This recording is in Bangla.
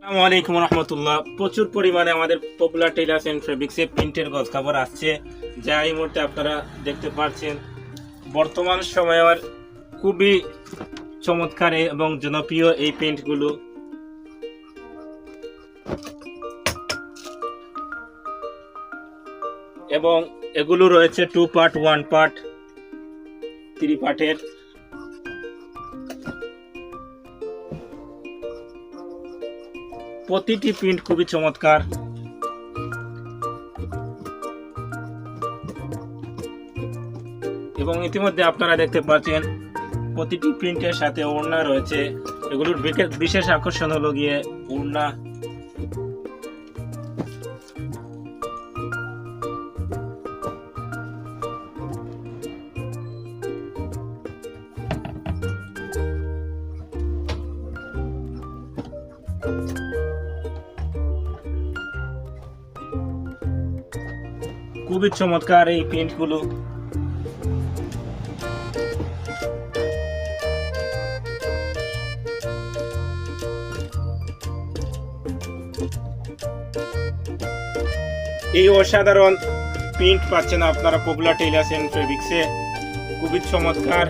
আসসালামু আলাইকুম রহমতুল্লাহ। প্রচুর পরিমাণে আমাদের পপুলার টেইলার্স এন্ড ফেব্রিক্সে প্রিন্টের গজ কাপড় আসছে, যা এই মুহূর্তে আপনারা দেখতে পাচ্ছেন। বর্তমান সময়ের খুবই চমৎকার এবং জনপ্রিয় এই প্রিন্টগুলো। এবং এগুলো রয়েছে 2 পার্ট, 1 পার্ট, 3 পার্টের। প্রতিটি প্রিন্ট খুবই চমৎকার। এবং ইতিমধ্যে আপনারা দেখতে পাচ্ছেন প্রতিটি প্রিন্টের সাথে ওড়না রয়েছে। এগুলোর বিশেষ আকর্ষণ হলো গিয়ে ওড়না। খুবই চমৎকার এই প্রিন্টগুলো। এই অসাধারণ প্রিন্ট পাচ্ছেন আপনারা পপুলার টেইলার্স এন্ড ফেব্রিক্সে। খুবই চমৎকার।